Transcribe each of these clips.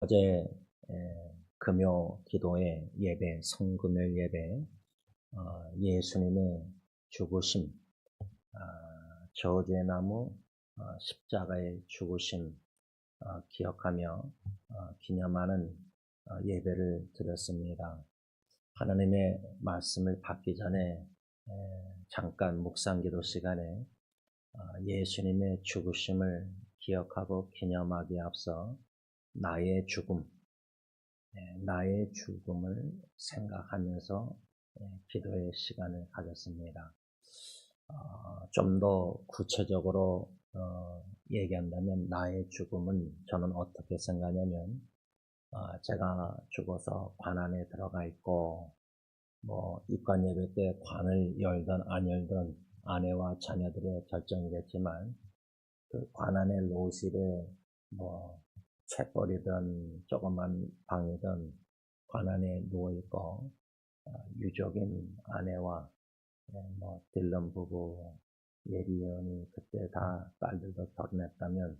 어제 금요 기도회 예배, 성금요일 예배, 예수님의 죽으심, 저주의 나무 십자가의 죽으심 기억하며 기념하는 예배를 드렸습니다. 하나님의 말씀을 받기 전에 잠깐 묵상기도 시간에 예수님의 죽으심을 기억하고 기념하기에 앞서 나의 죽음, 나의 죽음을 생각하면서 기도의 시간을 가졌습니다. 좀 더 구체적으로 얘기한다면 나의 죽음은 저는 어떻게 생각하냐면 제가 죽어서 관 안에 들어가 있고 입관 예배 때 관을 열든 안 열든 아내와 자녀들의 결정이겠지만 그 관 안의 로실에 책벌이든 조그만 방이든 관 안에 누워있고 유족인 아내와 딜런 부부, 예리언이 그때 다 딸들도 결혼했다면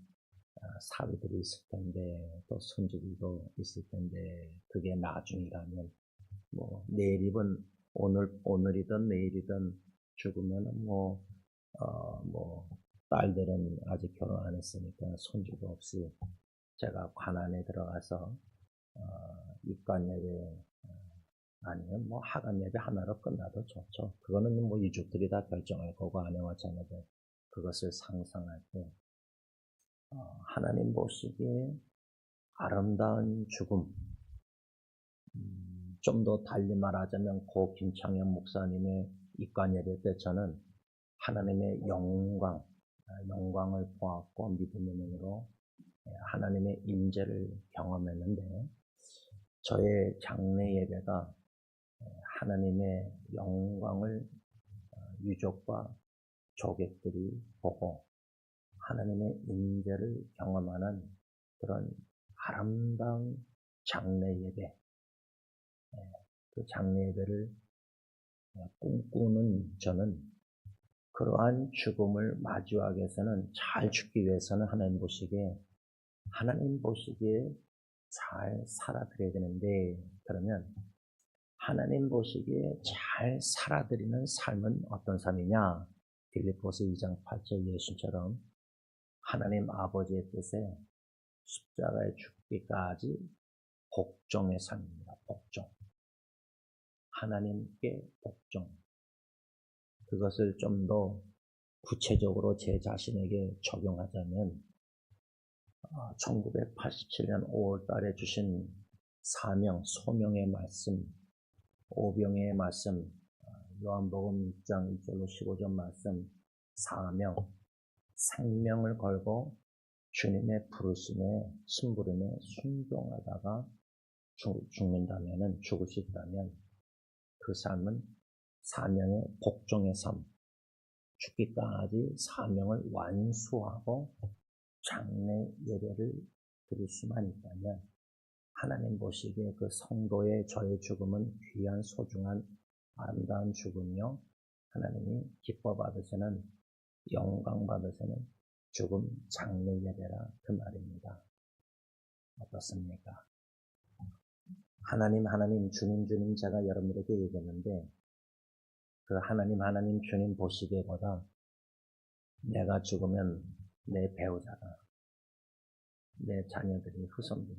사위들이 있을 텐데 또 손주들도 있을 텐데 그게 나중이라면 내일이든 오늘이든 내일이든 죽으면 딸들은 아직 결혼 안 했으니까 손주도 없이 제가 관 안에 들어가서 입관 예배 아니면 하간 예배 하나로 끝나도 좋죠. 그거는 유족들이 다 결정할 거고 아내와 자녀들 그것을 상상할 때 하나님 보시기에 아름다운 죽음, 좀 더 달리 말하자면 고 김창현 목사님의 입관 예배 때 저는 하나님의 영광을 보았고 믿음의 눈으로 하나님의 임재를 경험했는데 저의 장례 예배가 하나님의 영광을 유족과 조객들이 보고 하나님의 임재를 경험하는 그런 아름다운 장례 예배, 그 장례 예배를 꿈꾸는 저는 그러한 죽음을 마주하기 위해서는 잘 죽기 위해서는 하나님 보시기에 잘 살아드려야 되는데 그러면 하나님 보시기에 잘 살아드리는 삶은 어떤 삶이냐? 빌립보서 2장 8절 예수처럼 하나님 아버지의 뜻에 십자가에 죽기까지 복종의 삶입니다. 복종. 하나님께 복종. 그것을 좀 더 구체적으로 제 자신에게 적용하자면 1987년 5월 달에 주신 사명, 소명의 말씀, 오병의 말씀, 요한복음 6장 1절로 15절 말씀, 사명, 생명을 걸고 주님의 부르심에 심부름에 순종하다가 죽는다면은 죽을 수 있다면 그 삶은 사명의 복종의 삶, 죽기까지 사명을 완수하고 장래 예배를 드릴 수만 있다면 하나님 보시기에 그 성도의 저의 죽음은 귀한 소중한 아름다운 죽음이요 하나님이 기뻐 받으시는 영광 받으시는 죽음 장래 예배라 그 말입니다. 어떻습니까? 하나님 주님 제가 여러분들에게 얘기했는데 그 하나님 주님 보시기보다 내가 죽으면 내 배우자가 내 자녀들이 후손들이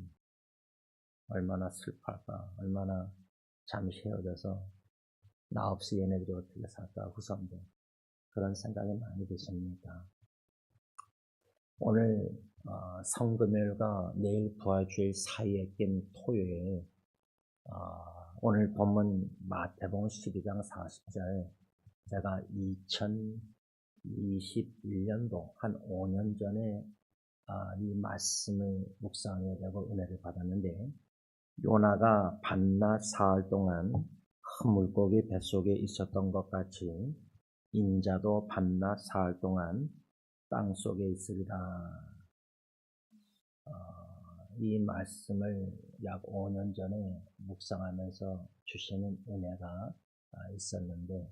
얼마나 슬퍼할까 얼마나 잠시 헤어져서 나 없이 얘네들이 어떻게 살까 후손들 그런 생각이 많이 드십니다. 오늘 성금요일과 내일 부활주일 사이에 낀 토요일 오늘 본문 마태복음 12장 40절 제가 2021년도 한 5년 전에 이 말씀을 묵상하게 되고 은혜를 받았는데 요나가 밤낮 사흘 동안 큰 물고기 뱃속에 있었던 것 같이 인자도 밤낮 사흘 동안 땅속에 있으리라. 이 말씀을 약 5년 전에 묵상하면서 주시는 은혜가 있었는데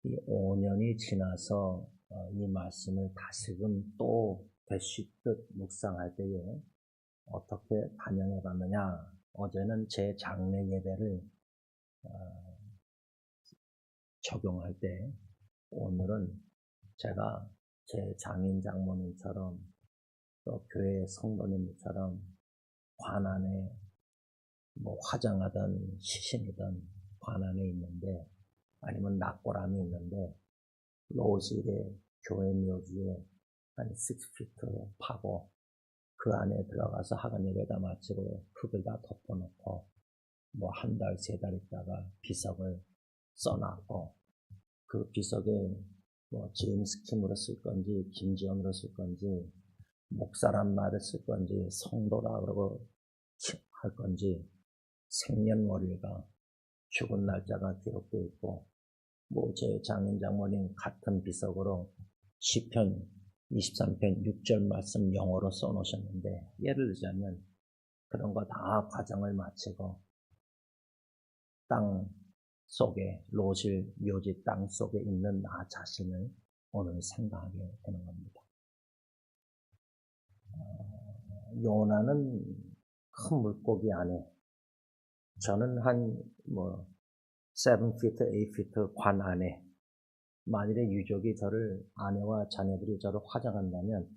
이 5년이 지나서 이 말씀을 다시금 또 되씹듯 묵상할 때에 어떻게 반영해 봤느냐? 어제는 제 장례 예배를 적용할 때, 오늘은 제가 제 장인 장모님처럼 또 교회 성도님처럼 관 안에 뭐 화장하던 시신이든 관 안에 있는데, 아니면 낙고람이 있는데, 로실에 교회 묘지에 한 6피트 파고 그 안에 들어가서 하간 예배가 마치고 흙을 다 덮어놓고 뭐 한 달, 세 달 있다가 비석을 써놨고, 그 비석에 뭐 제임스 킴으로 쓸 건지 김지현으로 쓸 건지 목사란 말을 쓸 건지 성도라 그러고 할 건지 생년월일과 죽은 날짜가 기록되어 있고, 뭐 제 장인 장모님 같은 비석으로 시편 23편 6절 말씀 영어로 써놓으셨는데, 예를 들자면 그런 거 다 과정을 마치고 땅 속에, 로실 묘지 땅 속에 있는 나 자신을 오늘 생각하게 되는 겁니다. 요나는 큰 물고기 안에, 저는 한 7피트, 8피트 관 안에, 만일에 유족이 저를, 아내와 자녀들이 저를 화장한다면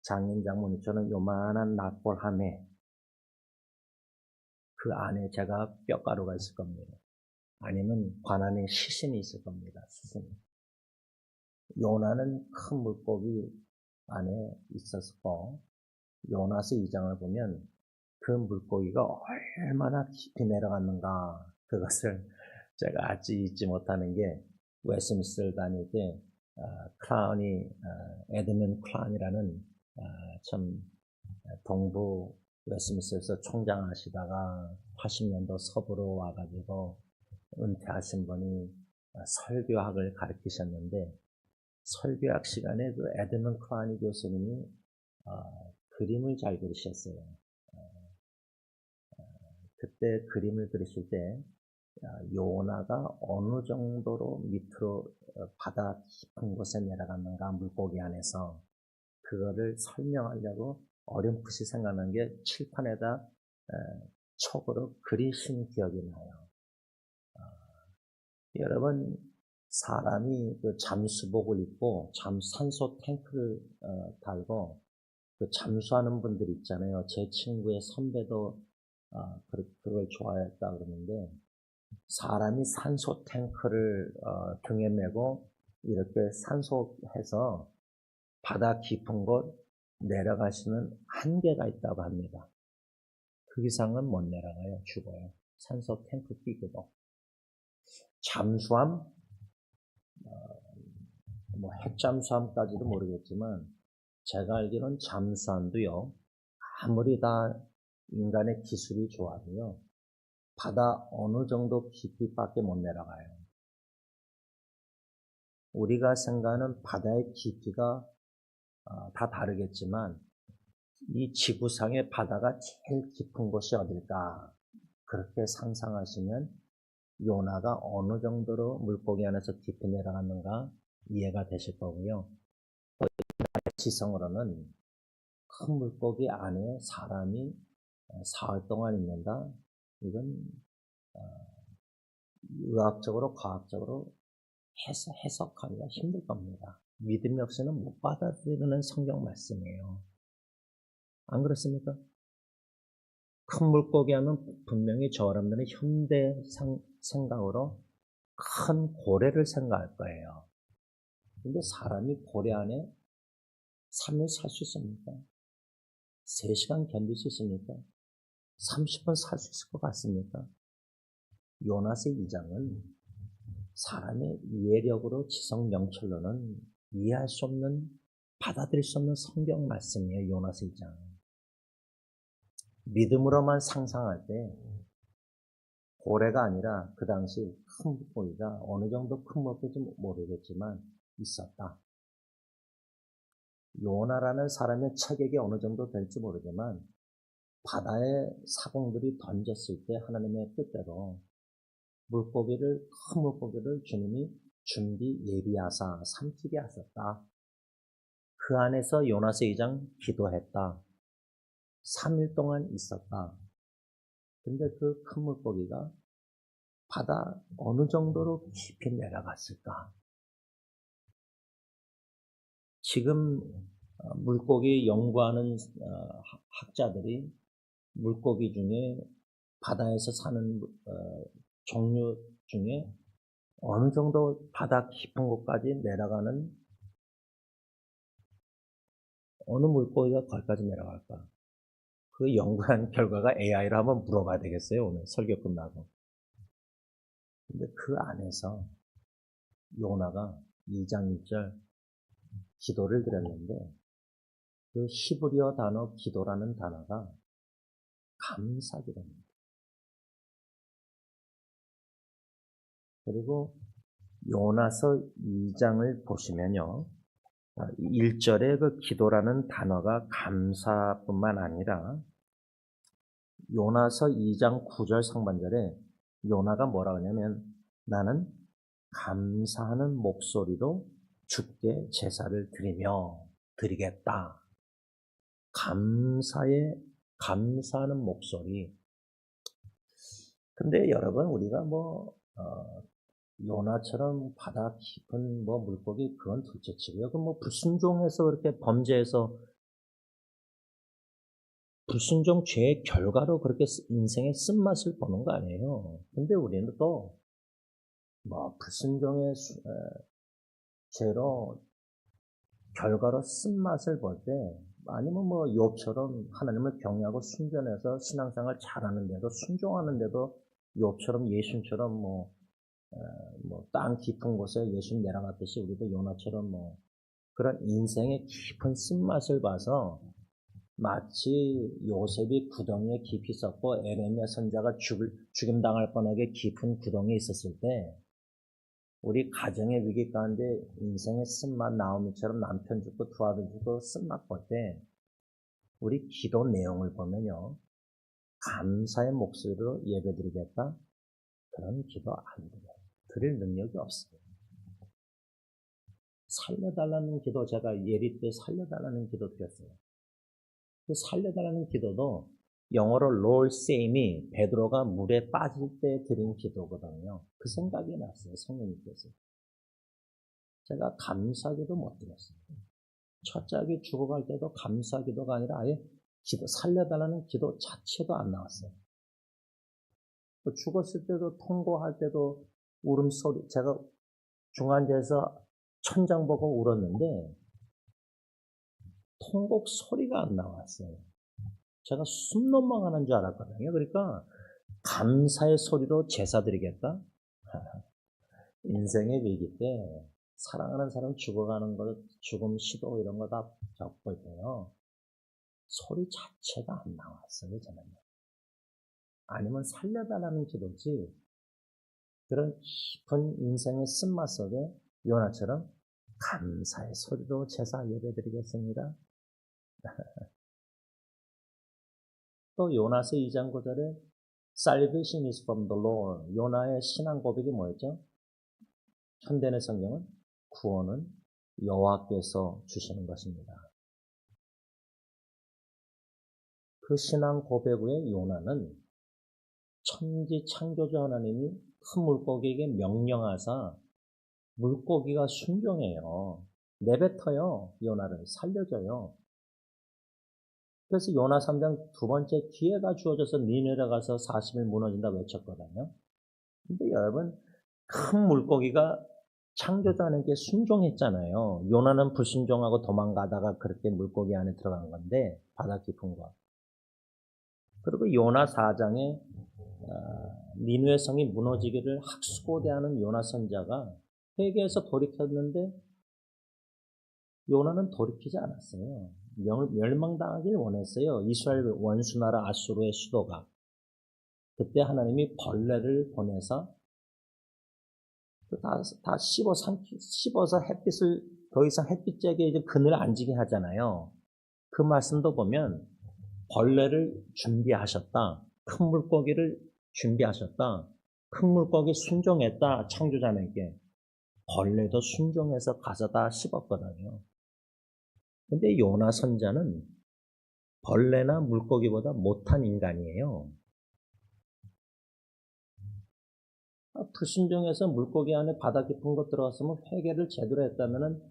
장인 장모님처럼 요만한 낙골함에 그 안에 제가 뼈가루가 있을 겁니다. 아니면 관 안에 시신이 있을 겁니다. 시신. 요나는 큰 물고기 안에 있었고, 요나서 2장을 보면 그 물고기가 얼마나 깊이 내려갔는가, 그것을 제가 아직 잊지 못하는 게, 웨스민스터를 다닐 때 클라운이, 에드먼 클라운이라는 참 동부 웨스민스터에서 총장하시다가 80년도 서부로 와가지고 은퇴하신 분이 설교학을 가르치셨는데, 설교학 시간에 그 에드먼 클라운 교수님이 그림을 잘 그리셨어요. 그때 그림을 그리실 때 요나가 어느 정도로 밑으로 바다 깊은 곳에 내려갔는가, 물고기 안에서, 그거를 설명하려고 어렴풋이 생각난 게 칠판에다 촉으로 그리신 기억이 나요. 여러분, 사람이 그 잠수복을 입고 산소 탱크를 달고 그 잠수하는 분들 있잖아요. 제 친구의 선배도 그걸 좋아했다 그러는데, 사람이 산소 탱크를 등에 메고 이렇게 산소해서 바다 깊은 곳 내려가시는 한계가 있다고 합니다. 그 이상은 못 내려가요. 죽어요. 산소 탱크 끼고도. 잠수함, 뭐 핵잠수함까지도 모르겠지만, 제가 알기로는 잠수함도요, 아무리 다 인간의 기술이 좋아도요, 바다 어느 정도 깊이밖에 못 내려가요. 우리가 생각하는 바다의 깊이가 다 다르겠지만, 이 지구상의 바다가 제일 깊은 곳이 어딜까? 그렇게 상상하시면 요나가 어느 정도로 물고기 안에서 깊이 내려갔는가 이해가 되실 거고요. 지성으로는 큰 물고기 안에 사람이 사흘 동안 있는다? 이건 의학적으로, 과학적으로 해석하기가 힘들 겁니다. 믿음이 없이는 못 받아들이는 성경 말씀이에요. 안 그렇습니까? 큰 물고기 하면 분명히 저 사람들은 현대 생각으로 큰 고래를 생각할 거예요. 근데 사람이 고래 안에 3일 살 수 있습니까? 3시간 견딜 수 있습니까? 30분 살 수 있을 것 같습니까? 요나서 2장은 사람의 이해력으로, 지성 명철로는 이해할 수 없는, 받아들일 수 없는 성경 말씀이에요. 요나서 2장. 믿음으로만 상상할 때 고래가 아니라 그 당시 큰 물고기가, 어느 정도 큰 물고기인지 모르겠지만 있었다. 요나라는 사람의 체격이 어느 정도 될지 모르지만 바다에 사공들이 던졌을 때 하나님의 뜻대로 큰 물고기를 주님이 준비 예비하사 삼키게 하셨다. 그 안에서 요나서 2장 기도했다. 3일 동안 있었다. 근데 그 큰 물고기가 바다 어느 정도로 깊이 내려갔을까? 지금 물고기 연구하는 학자들이 물고기 중에 바다에서 사는 종류 중에 어느 정도 바다 깊은 곳까지 내려가는 어느 물고기가 거기까지 내려갈까? 그 연구한 결과가 AI로 한번 물어봐야 되겠어요. 오늘 설교 끝나고. 근데 그 안에서 요나가 2장 1절 기도를 드렸는데 그 히브리어 단어 기도라는 단어가 감사기도입니다. 그리고 요나서 2장을 보시면요. 1절에 그 기도라는 단어가 감사뿐만 아니라 요나서 2장 9절 상반절에 요나가 뭐라 하냐면 나는 감사하는 목소리로 주께 제사를 드리겠다. 감사하는 목소리. 근데 여러분 우리가 요나처럼 바다 깊은 물고기 그건 둘째치고요. 그 불순종해서 그렇게 범죄해서 불순종 죄의 결과로 그렇게 인생의 쓴맛을 보는 거 아니에요. 근데 우리는 또 불순종의 죄로 결과로 쓴맛을 볼 때 아니면 욥처럼 하나님을 경외하고 순전해서 신앙생활 잘하는데도 순종하는데도 욥처럼 예수님처럼 땅 깊은 곳에 예수님 내려갔듯이 우리도 요나처럼 그런 인생의 깊은 쓴맛을 봐서 마치 요셉이 구덩이에 깊이 썩고 에레미야 선자가 죽임당할 뻔하게 깊은 구덩이에 있었을 때 우리 가정의 위기 가운데 인생의 쓴맛 나오미처럼 남편 죽고 두 아들 죽고 쓴맛 볼 때 우리 기도 내용을 보면요. 감사의 목소리로 예배드리겠다. 그런 기도 안 드려요. 드릴 능력이 없어요. 살려달라는 기도 제가 예리 때 살려달라는 기도 드렸어요. 그 살려달라는 기도도 영어로 Lord save me, 베드로가 물에 빠질 때 드린 기도거든요. 그 생각이 났어요. 성령님께서. 제가 감사기도 못 드렸어요. 첫째 아기 죽어갈 때도 감사기도가 아니라 아예 살려달라는 기도 자체도 안 나왔어요. 죽었을 때도 통고할 때도 울음소리, 제가 중환자에서 천장 보고 울었는데 통곡 소리가 안 나왔어요. 제가 숨 넘어가는 줄 알았거든요. 그러니까 감사의 소리로 제사 드리겠다. 인생의 위기 때 사랑하는 사람 죽어가는 것, 죽음 시도 이런 거 다 겪을 때요. 소리 자체가 안 나왔어요. 저는. 아니면 살려달라는 기도지 그런 깊은 인생의 쓴맛 속에 요나처럼 감사의 소리로 제사 예배드리겠습니다. 또 요나서 2장 9절에 Salvation is from the Lord. 요나의 신앙 고백이 뭐였죠? 현대의 성경은 구원은 여호와께서 주시는 것입니다. 그 신앙 고백 후에 요나는 천지 창조주 하나님이 큰 물고기에게 명령하사 물고기가 순종해요. 내뱉어요. 요나를 살려줘요. 그래서 요나 3장 두 번째 기회가 주어져서 니느웨에 가서 40일 무너진다 외쳤거든요. 근데 여러분 큰 물고기가 창조주 하나님께 순종했잖아요. 요나는 불순종하고 도망가다가 그렇게 물고기 안에 들어간 건데 바다 깊은 곳. 그리고 요나 4장에 니느웨 성이 무너지기를 학수고대하는 요나 선자가 회개해서 돌이켰는데 요나는 돌이키지 않았어요. 멸망당하길 원했어요. 이스라엘 원수나라 아수르의 수도가. 그때 하나님이 벌레를 보내서 다 씹어서 햇빛을 더 이상 햇빛 쬐게 이제 그늘 안 지게 하잖아요. 그 말씀도 보면 벌레를 준비하셨다. 큰 물고기를 준비하셨다. 큰 물고기 순종했다. 창조자에게. 벌레도 순종해서 가서 다 씹었거든요. 근데 요나 선자는 벌레나 물고기보다 못한 인간이에요. 불순종해서 물고기 안에 바다 깊은 곳 들어갔으면 회개를 제대로 했다면은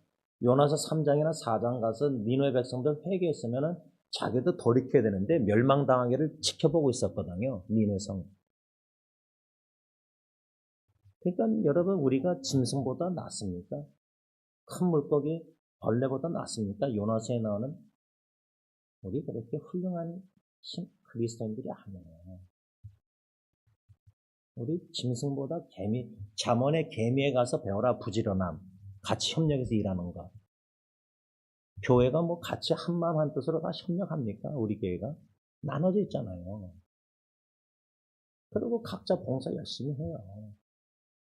요나서 3장이나 4장 가서 니느웨 백성들 회개했으면은 자기도 돌이켜야 되는데 멸망당하기를 지켜보고 있었거든요. 니느웨 성. 그러니까 여러분 우리가 짐승보다 낫습니까? 큰 물고기 벌레보다 낫습니까? 요나서에 나오는 우리 그렇게 훌륭한 그리스도인들이 아니에요. 우리 짐승보다 개미, 잠언의 개미에 가서 배워라 부지런함. 같이 협력해서 일하는 거. 교회가 뭐 같이 한마음 한뜻으로 다 협력합니까? 우리 교회가? 나눠져 있잖아요. 그리고 각자 봉사 열심히 해요.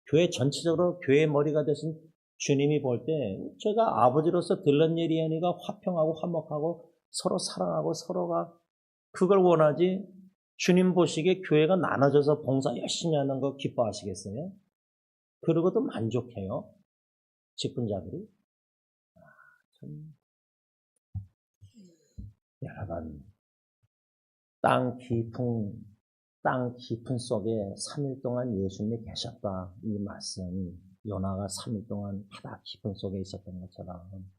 교회 전체적으로 교회의 머리가 되신 주님이 볼 때 제가 아버지로서 들른 일이 아니라 화평하고 화목하고 서로 사랑하고 서로가 그걸 원하지 주님 보시기에 교회가 나눠져서 봉사 열심히 하는 거 기뻐하시겠어요? 그러고도 만족해요. 직분자들이. 참. 여러분, 땅 깊은 속에 3일 동안 예수님이 계셨다. 이 말씀, 요나가 3일 동안 바다 깊은 속에 있었던 것처럼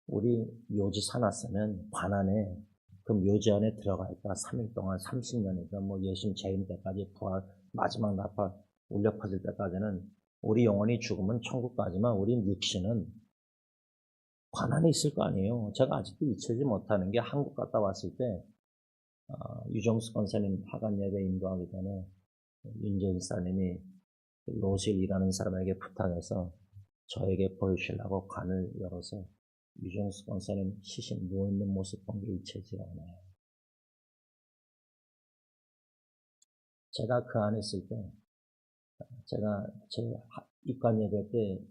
우리 묘지 사놨으면 관 안에 그 묘지 안에 들어가 있다 3일 동안 30년이죠. 뭐 예수님 재임 때까지 부활 마지막 나팔 울려 퍼질 때까지는 우리 영혼이 죽으면 천국 가지만 우리 육신은 관 안에 있을 거 아니에요. 제가 아직도 잊혀지지 못하는 게 한국 갔다 왔을 때 유정수 권사님 하간 예배 인도하기 전에 윤재일 사님이 로실 일하는 사람에게 부탁해서 저에게 보여주시려고 관을 열어서 유정수 권사님 시신 누워있는 모습 본 게 잊혀지지 않아요. 제가 그 안에 있을 때 제가 제 입관 예배 때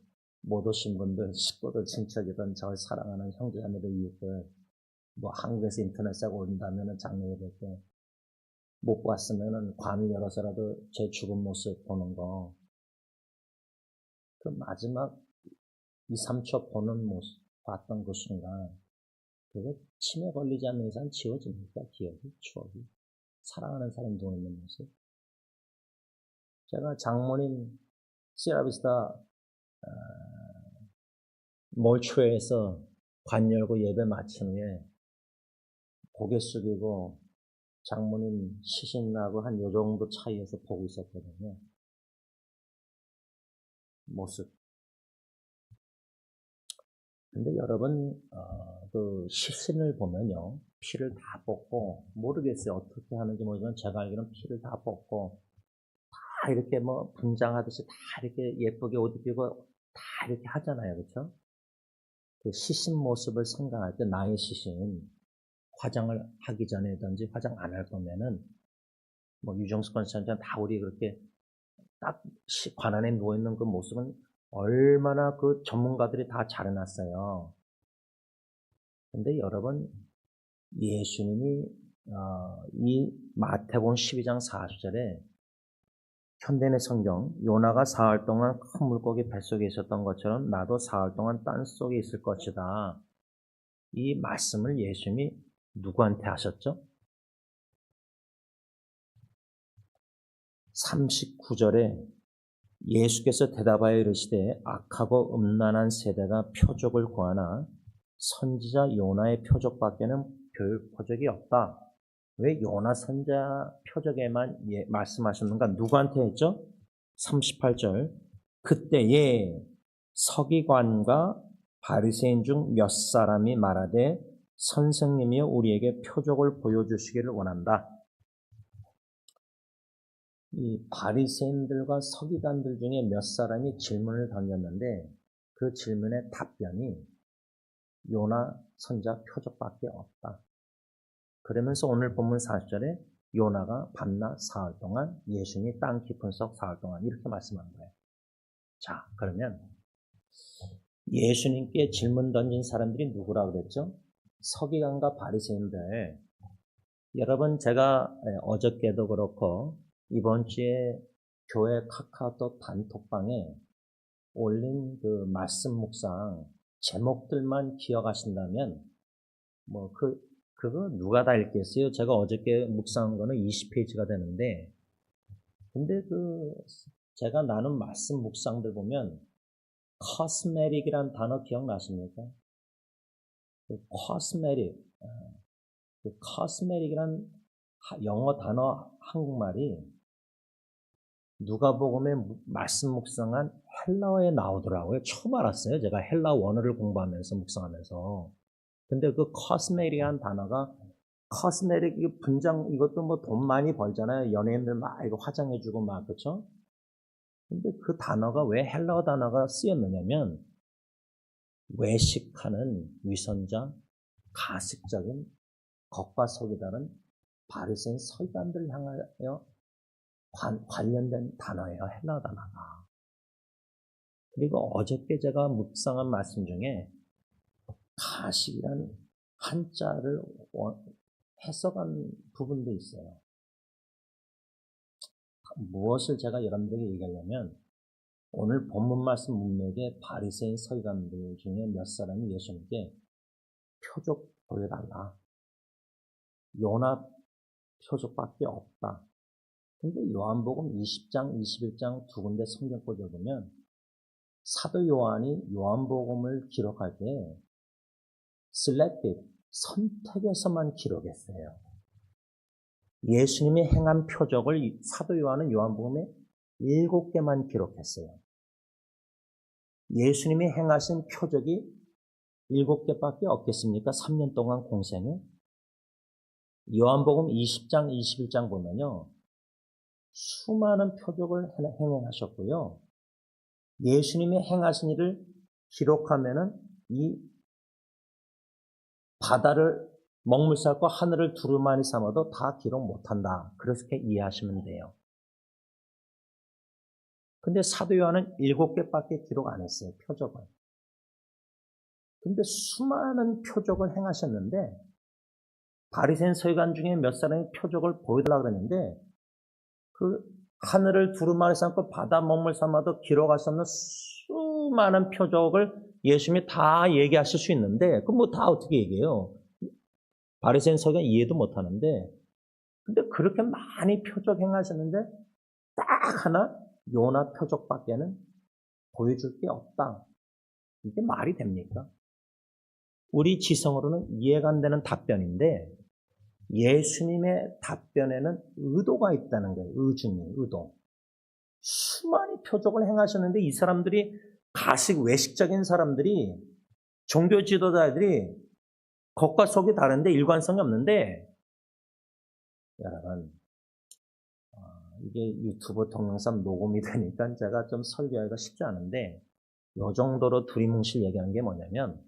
못 오신 분들, 식구들, 친척이든 저를 사랑하는 형제자매들, 이웃들 뭐 한국에서 인터넷에 올린다면은 장례 예배 때 못 봤으면은 관을 열어서라도 제 죽은 모습 보는 거. 그 마지막 2, 3초 보는 모습, 봤던 그 순간, 그게 치매 걸리지 않는 이상 지워집니까? 기억이, 추억이. 사랑하는 사람 누워있는 모습. 제가 장모님 시라비스타 몰초에서 관 열고 예배 마친 후에 고개 숙이고 장모님 시신하고 한 요 정도 차이에서 보고 있었거든요. 모습. 근데 여러분, 그 시신을 보면요. 피를 다 뽑고, 모르겠어요. 어떻게 하는지 모르지만 제가 알기로는 피를 다 뽑고, 다 이렇게 뭐 분장하듯이 다 이렇게 예쁘게 옷 입히고 다 이렇게 하잖아요. 그렇죠? 그 시신 모습을 생각할 때 나의 시신, 화장을 하기 전에든지 화장 안 할 거면은, 뭐 유정수 권사님처럼 다 우리 그렇게 딱 관 안에 누워있는 그 모습은 얼마나 그 전문가들이 다 잘 해놨어요. 근데 여러분, 예수님이 이 마태복음 12장 40절에 현대의 성경, 요나가 사흘 동안 큰 물고기 뱃속에 있었던 것처럼 나도 사흘 동안 땅 속에 있을 것이다. 이 말씀을 예수님이 누구한테 하셨죠? 39절에 예수께서 대답하여 이르시되 악하고 음란한 세대가 표적을 구하나 선지자 요나의 표적밖에는 별 표적이 없다. 왜 요나 선지자 표적에만 말씀하셨는가? 누구한테 했죠? 38절 그때에 서기관과 바리새인 중 몇 사람이 말하되 선생님이여 우리에게 표적을 보여주시기를 원한다. 이 바리새인들과 서기관들 중에 몇 사람이 질문을 던졌는데 그 질문의 답변이 요나 선지자 표적밖에 없다. 그러면서 오늘 본문 40절에 요나가 밤낮 사흘 동안 예수님이 땅 깊은 속 사흘 동안 이렇게 말씀한 거예요. 자, 그러면 예수님께 질문 던진 사람들이 누구라고 그랬죠? 서기관과 바리새인들. 여러분 제가 어저께도 그렇고 이번 주에 교회 카카오톡 단톡방에 올린 그 말씀 묵상 제목들만 기억하신다면, 그거 누가 다 읽겠어요? 제가 어저께 묵상한 거는 20페이지가 되는데, 근데 제가 나눈 말씀 묵상들 보면, cosmetic이란 단어 기억나십니까? cosmetic, cosmetic이란 영어 단어 한국말이 누가복음에 말씀 묵상한 헬라어에 나오더라고요. 처음 알았어요. 제가 헬라 원어를 공부하면서 묵상하면서. 근데 그 cosmetic이란 단어가 코스메틱 분장 이것도 뭐 돈 많이 벌잖아요. 연예인들 막 이거 화장해주고 막 그렇죠? 근데 그 단어가 왜 헬라어 단어가 쓰였느냐면 외식하는 위선자, 가식적인 겉과 속이 다른 바리새인 서기관들을 향하여 관련된 단어예요. 헬라어 단어가. 그리고 어저께 제가 묵상한 말씀 중에 가식이란 한자를 해석한 부분도 있어요. 무엇을 제가 여러분들에게 얘기하려면 오늘 본문 말씀 문맥에 바리새인 서기관들 중에 몇 사람이 예수님께 표적 보여달라. 요나 표적밖에 없다. 근데 요한복음 20장, 21장 두 군데 성경구절 보면 사도 요한이 요한복음을 기록할 때 selected, 선택해서만 기록했어요. 예수님이 행한 표적을 사도 요한은 요한복음에 7개만 기록했어요. 예수님이 행하신 표적이 7개밖에 없겠습니까? 3년 동안 공생에. 요한복음 20장, 21장 보면요. 수많은 표적을 행하셨고요. 예수님이 행하신 일을 기록하면은 이 바다를 먹물 쌓고 하늘을 두루마리 삼아도 다 기록 못한다. 그렇게 이해하시면 돼요. 근데 사도 요한은 7개밖에 기록 안 했어요. 표적을. 근데 수많은 표적을 행하셨는데 바리새인 서기관 중에 몇 사람이 표적을 보여달라고 그랬는데 그 하늘을 두루마리 삼고 바다 먹물 삼아도 기록할 수 없는 수많은 표적을 예수님이 다 얘기하실 수 있는데 그 뭐 다 어떻게 얘기해요? 바리새인 서기관 이해도 못하는데 근데 그렇게 많이 표적 행하셨는데 딱 하나 요나 표적밖에는 보여줄 게 없다. 이게 말이 됩니까? 우리 지성으로는 이해가 안 되는 답변인데 예수님의 답변에는 의도가 있다는 거예요. 의도. 수많은 표적을 행하셨는데 이 사람들이 가식 외식적인 사람들이 종교 지도자들이 겉과 속이 다른데 일관성이 없는데 여러분 이게 유튜브 동영상 녹음이 되니까 제가 좀 설교하기가 쉽지 않은데 이 정도로 두리뭉실 얘기하는 게 뭐냐면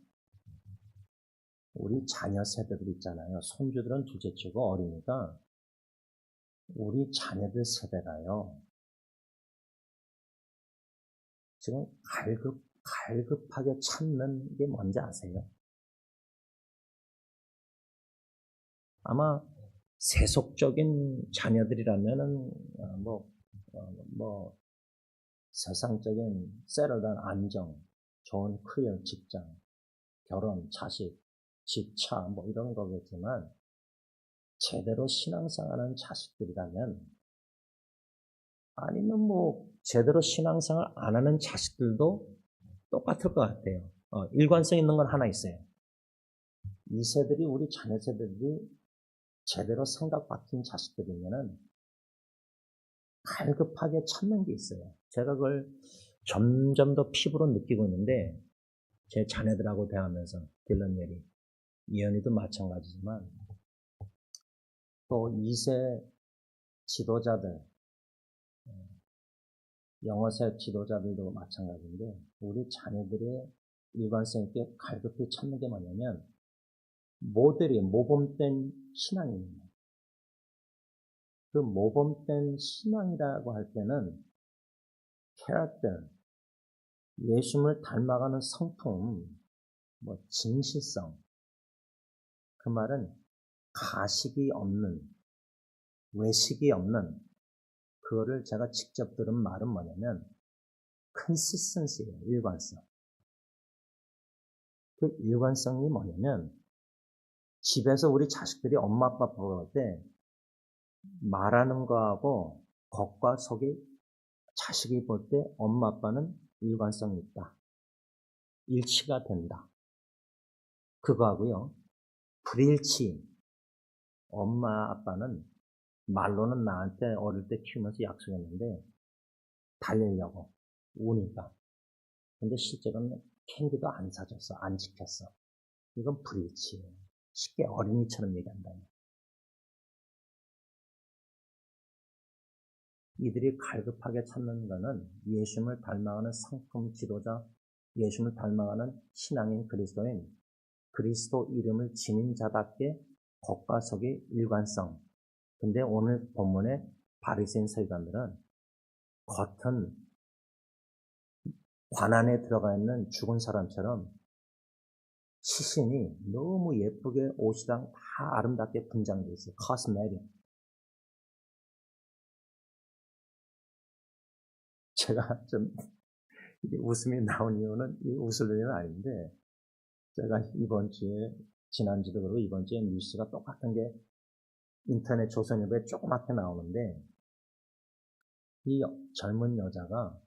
우리 자녀 세대들 있잖아요. 손주들은 둘째치고 어리니까 우리 자녀들 세대가요. 지금 갈급하게 찾는 게 뭔지 아세요? 아마 세속적인 자녀들이라면은 세상적인 세럴한 안정, 좋은 커리어, 직장, 결혼, 자식, 집, 차 뭐 이런 거겠지만 제대로 신앙생활하는 자식들이라면 아니면 제대로 신앙생활 안 하는 자식들도 똑같을 것 같아요. 일관성 있는 건 하나 있어요. 이 세들이 우리 자녀 세대들이 제대로 생각 바뀐 자식들이면은 갈급하게 찾는 게 있어요. 제가 그걸 점점 더 피부로 느끼고 있는데 제 자녀들하고 대하면서 딜런 예리, 이현이도 마찬가지지만 또 2세 지도자들, 영어세 지도자들도 마찬가지인데 우리 자녀들의 일관성 있게 갈급히 찾는 게 뭐냐면 모델이 모범된 신앙입니다. 그 모범된 신앙이라고 할 때는 캐릭터, 예수님을 닮아가는 성품, 진실성, 그 말은 가식이 없는, 외식이 없는, 그거를 제가 직접 들은 말은 뭐냐면 consistency예요. 일관성. 그 일관성이 뭐냐면 집에서 우리 자식들이 엄마 아빠 보러 갈 때 말하는 거하고 겉과 속이 자식이 볼 때 엄마 아빠는 일관성이 있다. 일치가 된다. 그거하고요. 불일치. 엄마 아빠는 말로는 나한테 어릴 때 키우면서 약속했는데 달리려고 우니까. 근데 실제로는 캔디도 안 사줬어. 안 지켰어. 이건 불일치예요. 쉽게 어린이처럼 얘기한다. 이들이 갈급하게 찾는 것은 예수님을 닮아가는 상품 지도자, 예수님을 닮아가는 신앙인 그리스도인, 그리스도 이름을 지닌 자답게 겉과 속의 일관성. 근데 오늘 본문의 바리새인 서기관들은 겉은 관 안에 들어가 있는 죽은 사람처럼 시신이 너무 예쁘게 옷이랑 다 아름답게 분장되어 있어요. 코스메틱. 제가 좀 웃음이 나온 이유는 웃을 일은 아닌데, 제가 이번 주에, 지난주도 그렇고 이번 주에 뉴스가 똑같은 게 인터넷 조선일보에 조그맣게 나오는데, 이 젊은 여자가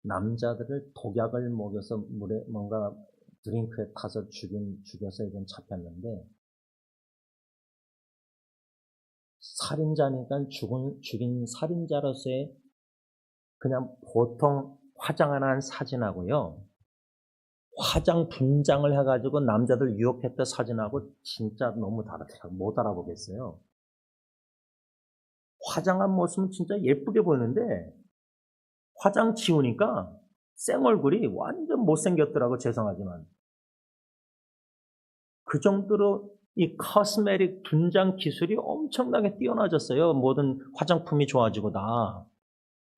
남자들을 독약을 먹여서 물에 뭔가 드링크에 타서 죽여서 이건 잡혔는데, 살인자니까 죽인 살인자로서의 그냥 보통 화장한 사진하고요. 화장 분장을 해가지고 남자들 유혹했던 사진하고 진짜 너무 다르더라고요. 못 알아보겠어요. 화장한 모습은 진짜 예쁘게 보이는데 화장 지우니까 생얼굴이 완전 못생겼더라고. 죄송하지만. 그 정도로 이 코스메틱 분장 기술이 엄청나게 뛰어나졌어요. 모든 화장품이 좋아지고 다.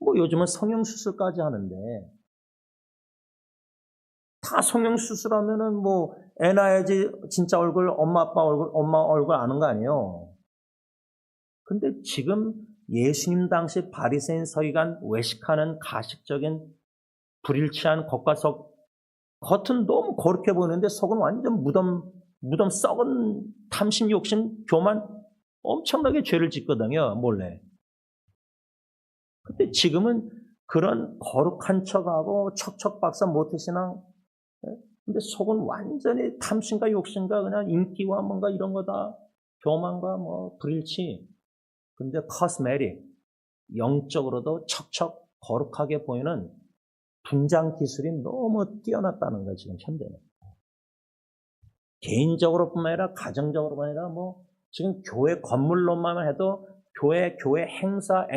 뭐 요즘은 성형수술까지 하는데 다 성형수술하면은 뭐 애 낳아야지 진짜 얼굴, 엄마 얼굴 아는 거 아니에요. 근데 지금 예수님 당시 바리새인 서기관 외식하는 가식적인 불일치한 겉과 속, 겉은 너무 거룩해 보이는데 속은 완전 무덤 썩은 탐심, 욕심, 교만 엄청나게 죄를 짓거든요. 몰래. 근데 지금은 그런 거룩한 척하고 척척박사 모태신앙, 근데 속은 완전히 탐심과 욕심과 그냥 인기와 뭔가 이런 거다. 교만과 뭐 불일치. 근데 코스메틱, 영적으로도 척척 거룩하게 보이는 분장 기술이 너무 뛰어났다는 거예요, 지금 현대는. 개인적으로뿐만 아니라 가정적으로뿐만 아니라 뭐 지금 교회 건물로만 해도 교회 행사,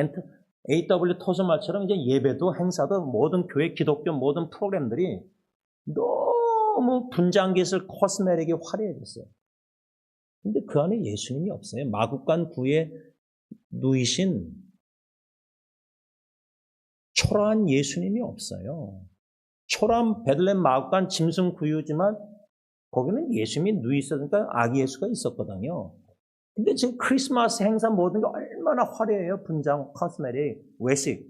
AW 토스말처럼 이제 예배도 행사도 모든 교회 기독교 모든 프로그램들이 너무 분장 기술 코스메틱이 화려해졌어요. 근데 그 안에 예수님이 없어요. 마국간 구에 누이신 초라한 예수님이 없어요. 초라한 베들레헴 마국간 짐승 구유지만 거기는 예수님이 누이 있었으니까 아기 예수가 있었거든요. 근데 지금 크리스마스 행사 모든 게 얼마나 화려해요. 분장, 코스메틱, 외식.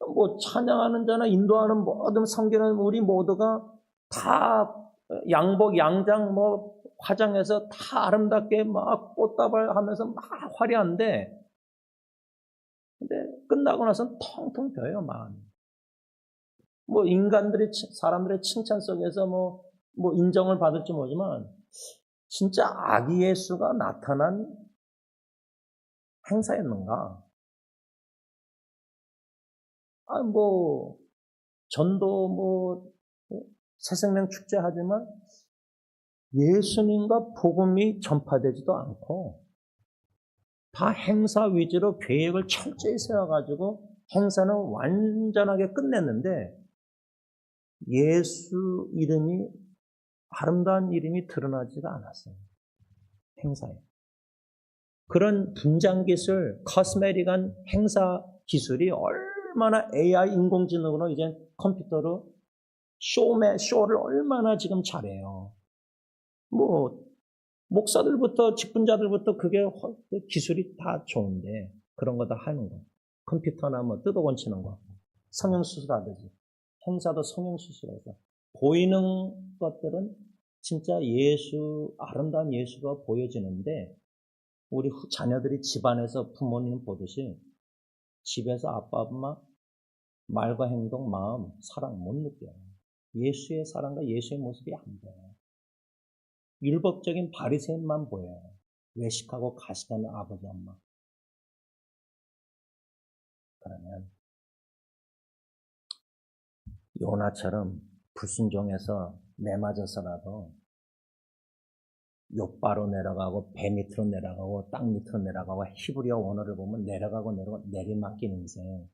뭐 찬양하는 자나 인도하는 모든 성경은 우리 모두가 다 양복, 양장, 뭐 화장해서 다 아름답게 막 꽃다발 하면서 막 화려한데, 근데 끝나고 나서는 텅텅 비어요, 마음이. 뭐 사람들의 칭찬 속에서 뭐 인정을 받을지 모르지만, 진짜 아기 예수가 나타난 행사였는가? 전도 새생명 축제 하지만 예수님과 복음이 전파되지도 않고 다 행사 위주로 계획을 철저히 세워가지고 행사는 완전하게 끝냈는데 예수 이름이, 아름다운 이름이 드러나지가 않았어요. 행사에. 그런 분장기술, 코스메틱한 행사 기술이 얼마나 AI 인공지능으로 이제 컴퓨터로 쇼를 얼마나 지금 잘해요. 목사들부터 직분자들부터 그게 기술이 다 좋은데 그런 거 다 하는 거. 컴퓨터나 뜯어 건치는 거. 성형수술 하듯이. 행사도 성형수술해서. 보이는 것들은 진짜 아름다운 예수가 보여지는데 우리 자녀들이 집안에서 부모님 보듯이 집에서 아빠, 엄마 말과 행동, 마음, 사랑 못 느껴요. 예수의 사랑과 예수의 모습이 안 보여요. 율법적인 바리새인만 보여요. 외식하고 가식하는 아버지, 엄마. 그러면 요나처럼 불순종해서 내맞아서라도 욥바로 내려가고 배 밑으로 내려가고 땅 밑으로 내려가고 히브리어 원어를 보면 내려가고 내리막긴 인생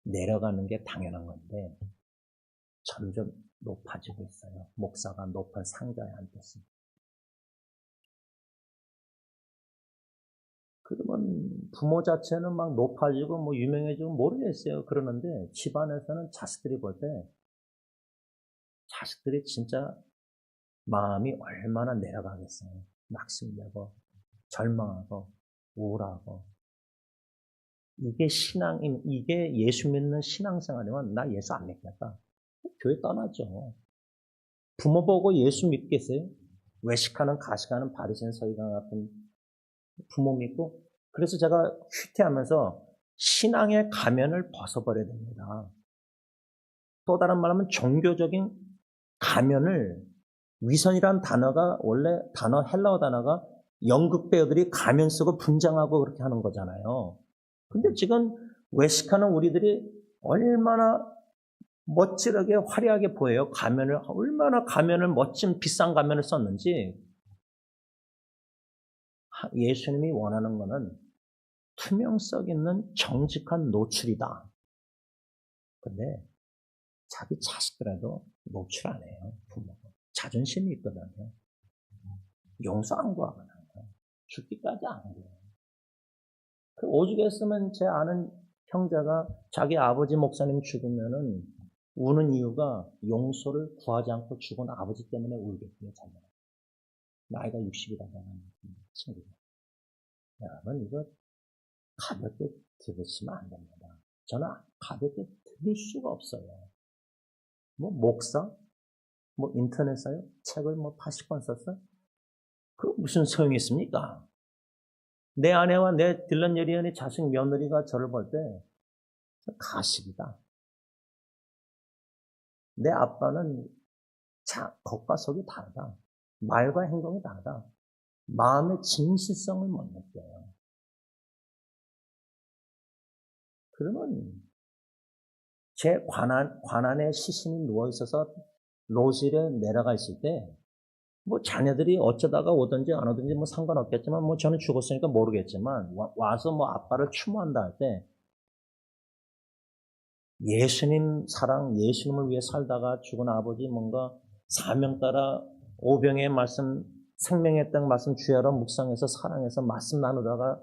내려가는 게 당연한 건데 점점 높아지고 있어요. 목사가 높은 상자에 앉았습니다. 그러면 부모 자체는 막 높아지고 뭐 유명해지고 모르겠어요. 그러는데 집안에서는 자식들이 볼 때 자식들이 진짜 마음이 얼마나 내려가겠어요. 낙심되고 절망하고 우울하고 이게 예수 믿는 신앙생활이면 나 예수 안 믿겠다. 교회 떠나죠. 부모 보고 예수 믿겠어요? 외식하는 가식하는 바리새인 서기관 같은 부모 믿고 그래서 제가 휘태하면서 신앙의 가면을 벗어버려야 됩니다. 또 다른 말하면 종교적인 가면을 위선이란 단어가 원래 헬라어 단어가 연극 배우들이 가면 쓰고 분장하고 그렇게 하는 거잖아요. 근데 지금 외식하는 우리들이 얼마나 멋지게 화려하게 보여요. 얼마나 가면을 멋진 비싼 가면을 썼는지 예수님이 원하는 것은 투명성 있는 정직한 노출이다. 근데 자기 자식들에도 노출 안 해요. 부모가. 자존심이 있거든요. 용서 안 구하거든요. 죽기까지 안 해요. 그 오죽했으면 제 아는 형제가 자기 아버지 목사님 죽으면은 우는 이유가 용서를 구하지 않고 죽은 아버지 때문에 울겠대요, 자기가. 나이가 60이라고 하는 친구가. 여러분, 이거 가볍게 들으시면 안 됩니다. 저는 가볍게 들을 수가 없어요. 뭐, 목사? 뭐, 인터넷에서요? 책을 뭐 80권 썼어? 그 무슨 소용이 있습니까? 내 아내와 내 딜런 예리언의 자식 며느리가 저를 볼 때 가식이다. 내 아빠는 겉과 속이 다르다. 말과 행동이 다르다. 마음의 진실성을 못 느껴요. 그러면 제 관안에 시신이 누워있어서 로실에 내려가 있을 때 뭐 자녀들이 어쩌다가 오든지 안 오든지 뭐 상관없겠지만 뭐 저는 죽었으니까 모르겠지만 와서 뭐 아빠를 추모한다 할 때 예수님 사랑, 예수님을 위해 살다가 죽은 아버지 뭔가 사명 따라 오병의 말씀, 생명의 땅 말씀 주야로 묵상해서 사랑해서 말씀 나누다가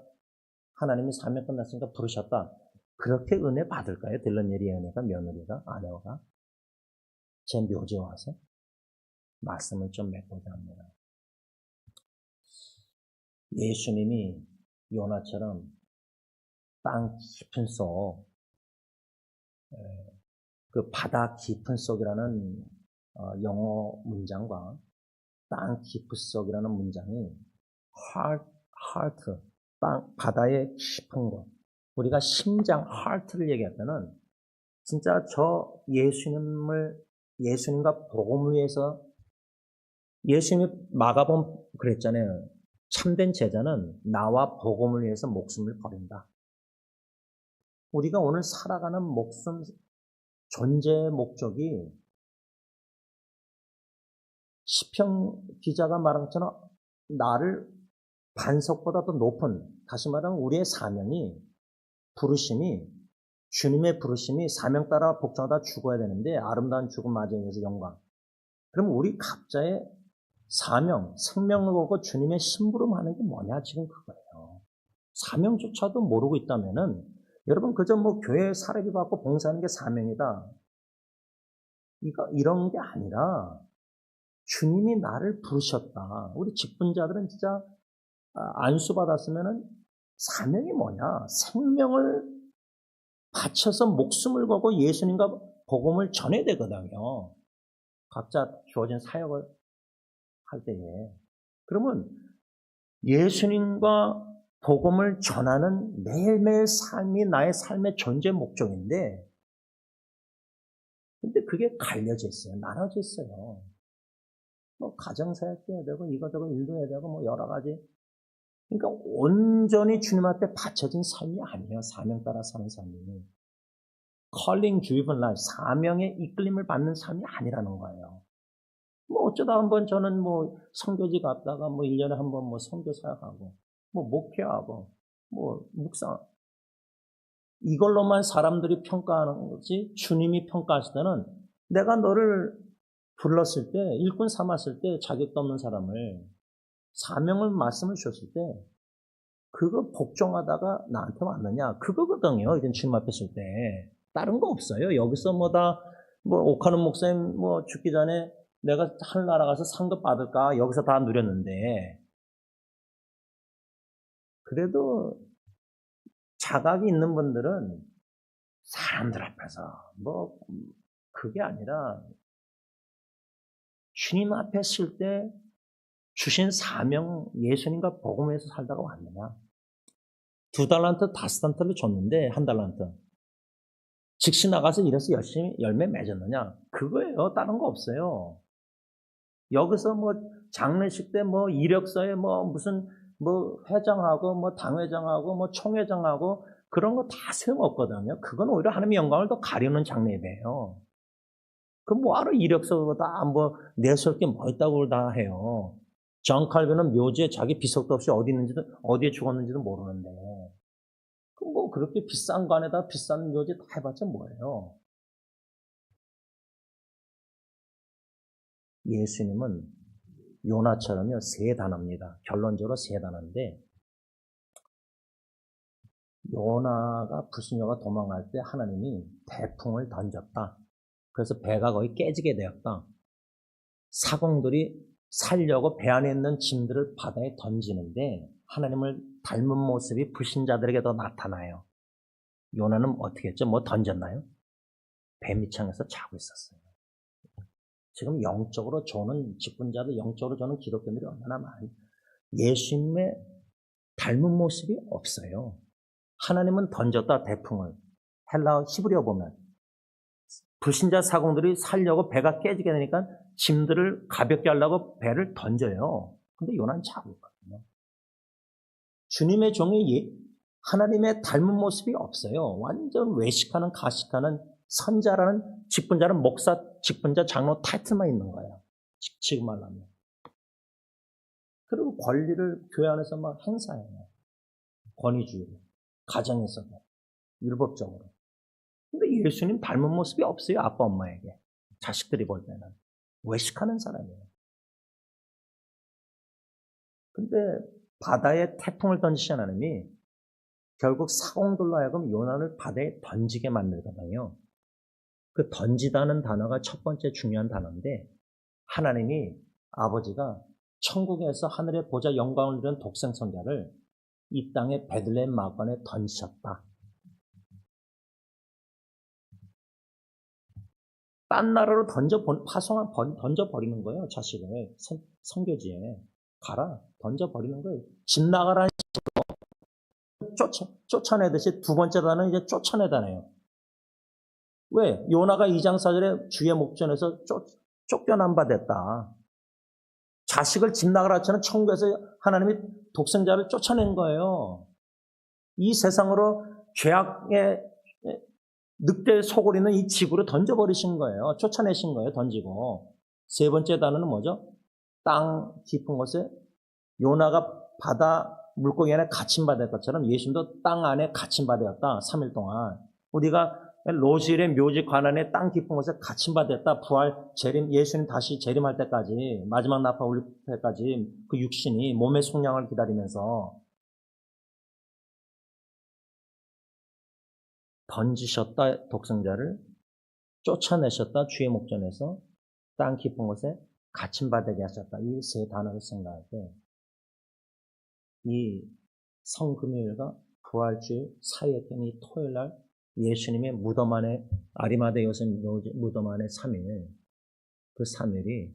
하나님이 사명 끝났으니까 부르셨다. 그렇게 은혜 받을까요? 딜런 예리의 은혜가 며느리가 아내가 제 묘지에 와서 말씀을 좀 맺고자 합니다. 예수님이 요나처럼 땅 깊은 속, 그 바다 깊은 속이라는 영어 문장과 땅 깊은 속이라는 문장이 heart, 바다의 깊은 곳. 우리가 심장, heart를 얘기할 때는 진짜 예수님과 복음을 위해서 예수님이 마가복음 그랬잖아요. 참된 제자는 나와 복음을 위해서 목숨을 버린다. 우리가 오늘 살아가는 존재의 목적이 시편 기자가 말한 것처럼 나를 반석보다 더 높은, 다시 말하면 우리의 주님의 부르심이 사명 따라 복종하다 죽어야 되는데 아름다운 죽음 맞이에 의해서 영광. 그럼 우리 각자의 사명, 생명을 보고 주님의 심부름하는 게 뭐냐 지금 그거예요. 사명조차도 모르고 있다면은 여러분 그저 뭐 교회에 사례비 받고 봉사하는 게 사명이다. 이런 게 아니라 주님이 나를 부르셨다. 우리 직분자들은 진짜 안수 받았으면은 사명이 뭐냐? 생명을 바쳐서 목숨을 걸고 예수님과 복음을 전해야 되거든요. 각자 주어진 사역을 할 때에. 그러면 예수님과 복음을 전하는 매일매일 삶이 나의 삶의 존재 목적인데, 근데 그게 갈려져 있어요. 나눠져 있어요. 뭐 가정사역 해야 되고 이것저것 일도 해야 되고 뭐 여러 가지. 그러니까 온전히 주님 앞에 바쳐진 삶이 아니에요. 사명 따라 사는 삶이. calling driven life, 사명의 이끌림을 받는 삶이 아니라는 거예요. 뭐 어쩌다 한번 저는 뭐 선교지 갔다가 뭐 1년에 한번 뭐 선교 사역하고 뭐 목회하고 뭐 묵상, 이걸로만 사람들이 평가하는 거지, 주님이 평가하실 때는 내가 너를 불렀을 때, 일꾼 삼았을 때, 자격도 없는 사람을 사명을 말씀을 주셨을 때 그거 복종하다가 나한테 왔느냐, 그거거든요. 이젠 주님 앞에 있을 때 다른 거 없어요. 여기서 뭐 옥하는 목사님 뭐 죽기 전에 내가 하늘나라 가서 상급 받을까, 여기서 다 누렸는데, 그래도 자각이 있는 분들은 사람들 앞에서 뭐 그게 아니라 주님 앞에 있을 때 주신 사명, 예수님과 복음에서 살다가 왔느냐. 2달란트, 5달란트를 줬는데 1달란트. 즉시 나가서 일해서 열심히 열매 맺었느냐. 그거예요. 다른 거 없어요. 여기서 뭐 장례식 때 뭐 이력서에 뭐 무슨 뭐 회장하고 뭐 당회장하고 뭐 총회장하고 그런 거 다 소용없거든요. 그건 오히려 하나님의 영광을 더 가리는 장례배예요. 그럼 뭐하러 이력서 다 뭐 내세울 게 뭐 있다고 다 해요. 존 칼빈은 묘지에 자기 비석도 없이 어디 있는지도, 어디에 죽었는지도 모르는데, 그 뭐 그렇게 비싼 관에다 비싼 묘지 다 해봤자 뭐예요. 예수님은 요나처럼요, 3단어입니다. 결론적으로 3단어인데, 요나가 불신녀가 도망갈 때 하나님이 태풍을 던졌다. 그래서 배가 거의 깨지게 되었다. 사공들이 살려고 배 안에 있는 짐들을 바다에 던지는데 하나님을 닮은 모습이 불신자들에게 더 나타나요. 요나는 어떻게 했죠? 뭐 던졌나요? 배 밑창에서 자고 있었어요. 지금 영적으로 저는 직분자들, 영적으로 저는 기독교인들이 얼마나 많이 예수님의 닮은 모습이 없어요. 하나님은 던졌다, 태풍을. 헬라어 히브리어 보면 불신자 사공들이 살려고 배가 깨지게 되니까 짐들을 가볍게 하려고 배를 던져요. 근데 요나는 자고 있거든요. 주님의 종이 하나님의 닮은 모습이 없어요. 완전 외식하는, 가식하는, 선자라는, 직분자는 목사, 직분자, 장로 타이틀만 있는 거예요. 지금 말하면. 그리고 권리를 교회 안에서 막 행사해요. 권위주의로. 가정에서도. 율법적으로. 근데 예수님 닮은 모습이 없어요. 아빠, 엄마에게. 자식들이 볼 때는. 외식하는 사람이에요. 근데 바다에 태풍을 던지신 하나님이 결국 사공들로 하여금 요나를 바다에 던지게 만들거든요. 그 던지다는 단어가 첫 번째 중요한 단어인데, 하나님이, 아버지가 천국에서 하늘의 보좌 영광을 누리는 독생 선자를 이 땅의 베들레헴 마관에 던지셨다. 딴 나라로 던져버리는 거예요. 자식을 선교지에 가라, 던져버리는 거예요. 집 나가라는 쫓아내듯이 두 번째 단어는 이제 쫓아내다네요. 왜? 요나가 2장 4절에 주의 목전에서 쫓겨난 바 됐다. 자식을 집 나가라 하는 천국에서 하나님이 독생자를 쫓아낸 거예요. 이 세상으로 죄악의 늑대의 소굴이는 이 지구로 던져버리신 거예요. 쫓아내신 거예요. 던지고. 세 번째 단어는 뭐죠? 땅 깊은 곳에 요나가 바다 물고기 안에 갇힌 바 될 것처럼 예수님도 땅 안에 갇힌 바 되었다. 3일 동안. 우리가 로즈힐의 묘지 관안에 땅 깊은 곳에 갇힌 바 됐다. 부활, 재림, 예수님 다시 재림할 때까지, 마지막 나파 올릴 때까지 그 육신이 몸의 속량을 기다리면서 던지셨다. 독생자를 쫓아내셨다. 주의 목전에서 땅 깊은 곳에 갇힌 바 되게 하셨다. 이 세 단어를 생각할 때 이 성금요일과 부활주일 사이에 낀 이 토요일날 예수님의 무덤 안에, 아리마대 요셉 무덤 안에 3일, 그 3일이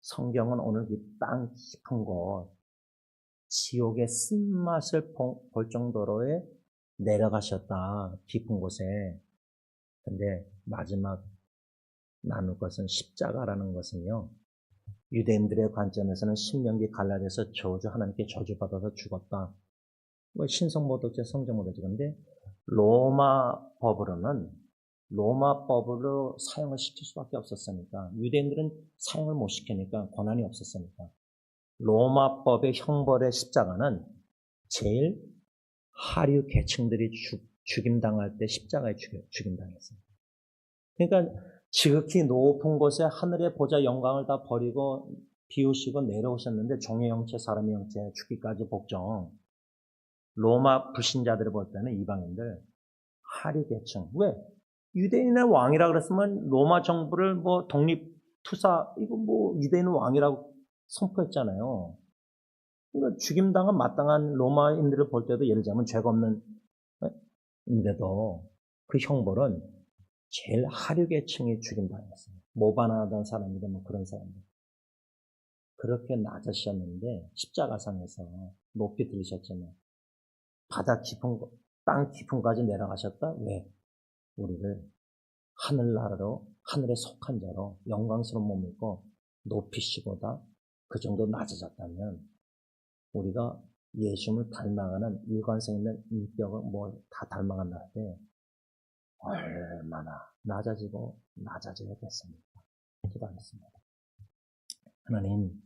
성경은 오늘 이 땅 깊은 곳, 지옥의 쓴맛을 볼 정도로의 내려가셨다. 깊은 곳에. 근데 마지막 나눌 것은 십자가라는 것은요. 유대인들의 관점에서는 신명기 갈라디아서 저주, 하나님께 저주받아서 죽었다. 뭐 신성모독죄, 성정모독죄. 근데 로마 법으로 사용을 시킬 수밖에 없었으니까, 유대인들은 사용을 못 시키니까 권한이 없었으니까, 로마법의 형벌의 십자가는 제일 하류 계층들이 죽임당할 때 십자가에 죽임당했어요. 그러니까 지극히 높은 곳에 하늘의 보좌 영광을 다 버리고 비우시고 내려오셨는데, 종의 형체, 사람의 형체, 죽기까지 복종. 로마 불신자들을 볼 때는 이방인들, 하류 계층. 왜? 유대인의 왕이라 그랬으면 로마 정부를 뭐 독립투사, 이거 뭐 유대인은 왕이라고 선포했잖아요. 그러니까 죽임당한 마땅한 로마인들을 볼 때도 예를 들자면 죄가 없는 인데도 그 형벌은 제일 하류계층이 죽임당했어요. 모반하던 사람이든 뭐 그런 사람들. 그렇게 낮으셨는데 십자가상에서 높이 들으셨잖아요. 바다 깊은 곳, 땅 깊은까지 내려가셨다? 왜? 우리를 하늘나라로, 하늘에 속한 자로 영광스러운 몸을 입고 높이시보다 그 정도 낮아졌다면 우리가 예수님을 닮아가는 일관성 있는 인격을 다 닮아간다는데 얼마나 낮아지고 낮아져야겠습니까? 기도하겠습니다. 하나님,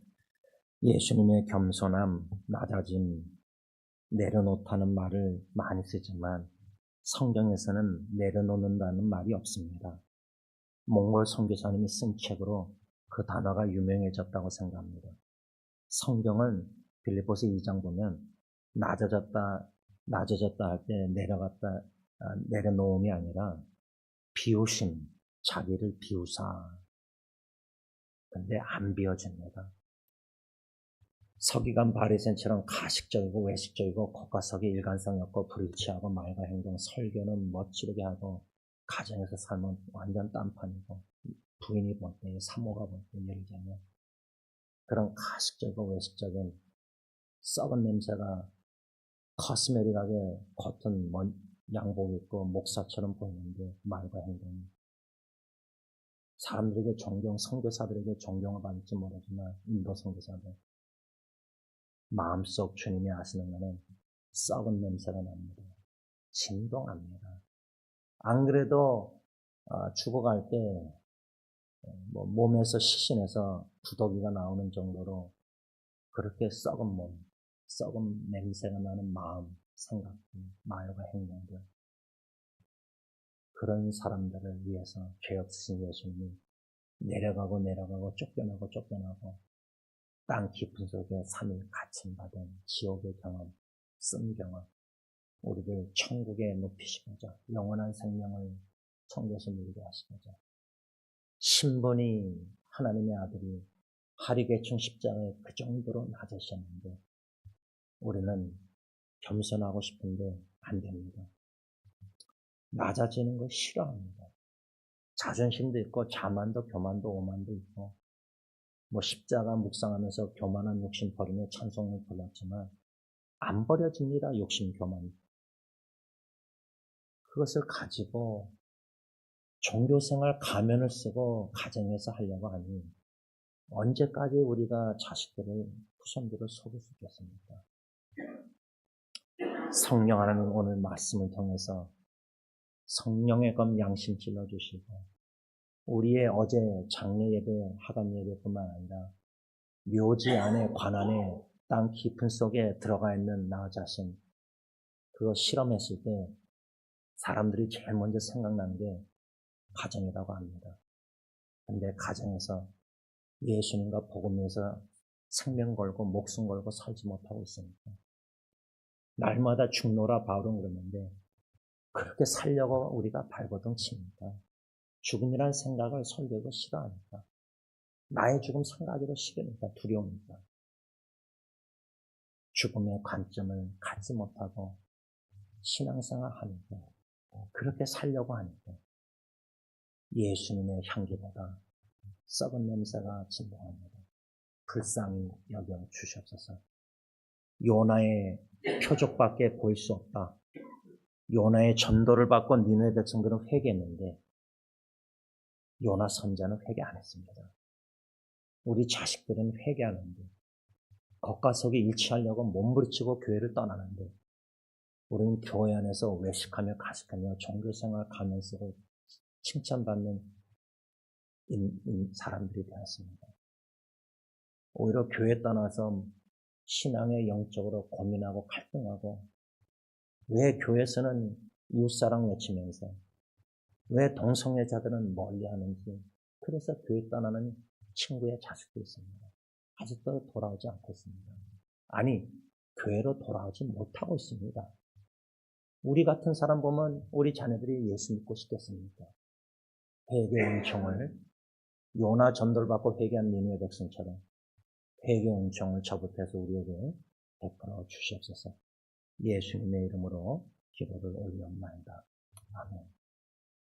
예수님의 겸손함, 낮아짐, 내려놓다는 말을 많이 쓰지만 성경에서는 내려놓는다는 말이 없습니다. 몽골 선교사님이 쓴 책으로 그 단어가 유명해졌다고 생각합니다. 성경은 빌립보서 2장 보면 낮아졌다 할 때 내려갔다, 내려놓음이 아니라 비우심, 자기를 비우사. 근데 안 비워집니다. 서기관 바리새인처럼 가식적이고 외식적이고 겉과속에 일관성이 없고 불일치하고 말과 행동, 설교는 멋지게 하고 가정에서 살면 완전 딴판이고 부인이 볼 때, 사모가 볼 때 예를 들면 그런 가식적이고 외식적인 썩은 냄새가 커스메틱하게 겉은 양복 입고 목사처럼 보이는데 말과 행동이 사람들에게 선교사들에게 존경을 받을지 모르지만 인도 선교사들 마음속 주님이 아시는 것은 썩은 냄새가 납니다. 진동합니다. 안 그래도 죽어갈 때 몸에서 시신에서 구더기가 나오는 정도로 그렇게 썩은 몸, 썩은 냄새가 나는 마음, 생각들, 말과 행동들, 그런 사람들을 위해서 죄 없으신 예수님이 내려가고 쫓겨나고 땅 깊은 속에 3일 갇힘받은 지옥의 경험, 쓴 경험, 우리를 천국에 높이시고자 영원한 생명을 천국에서 누리게 하시고자 신분이 하나님의 아들이 하리계층 십자가에 그 정도로 낮으셨는데 우리는 겸손하고 싶은데 안 됩니다. 낮아지는 거 싫어합니다. 자존심도 있고 자만도 교만도 오만도 있고 십자가 묵상하면서 교만한 욕심 버리며 찬송을 불렀지만 안 버려집니다. 욕심 교만이. 그것을 가지고 종교생활 가면을 쓰고 가정에서 하려고 하니 언제까지 우리가 자식들을 후손들을 속일 수 있겠습니까? 성령 하나님 오늘 말씀을 통해서 성령의 검 양심 찔러주시고 우리의 어제 장례 예배, 하간 예배뿐만 아니라 묘지 안에 관 안에 땅 깊은 속에 들어가 있는 나 자신 그거 실험했을 때 사람들이 제일 먼저 생각나는 게 가정이라고 합니다. 근데 가정에서 예수님과 복음에서 생명 걸고 목숨 걸고 살지 못하고 있으니까 날마다 죽노라 바울은 그러는데 그렇게 살려고 우리가 발버둥 칩니다. 죽음이라는 생각을 설교도 싫어하니까 나의 죽음 생각하기도 싫으니까 두려우니까 죽음의 관점을 갖지 못하고 신앙생활 하니까 그렇게 살려고 하니까 예수님의 향기보다 썩은 냄새가 진동합니다. 불쌍히 여겨 주시옵소서. 요나의 표적밖에 보일 수 없다. 요나의 전도를 받고 니느웨 백성들은 회개했는데 요나 선자는 회개 안 했습니다. 우리 자식들은 회개하는데 겉과 속이 일치하려고 몸부림치고 교회를 떠나는데 우리는 교회 안에서 외식하며 가식하며 종교생활 가면 쓰고 칭찬받는 사람들이 되었습니다. 오히려 교회 떠나서 신앙의 영적으로 고민하고 갈등하고 왜 교회에서는 이웃사랑 외치면서 왜 동성애자들은 멀리하는지 그래서 교회 떠나는 친구의 자식도 있습니다. 아직도 돌아오지 않고 있습니다. 아니 교회로 돌아오지 못하고 있습니다. 우리 같은 사람 보면 우리 자녀들이 예수 믿고 싶겠습니까? 회개의 은총을 요나 전도를 받고 회개한 니느웨 백성처럼 회개의 은총을 저부터해서 우리에게 베풀어 주시옵소서. 예수님의 이름으로 기도를 올리옵나이다. 아멘.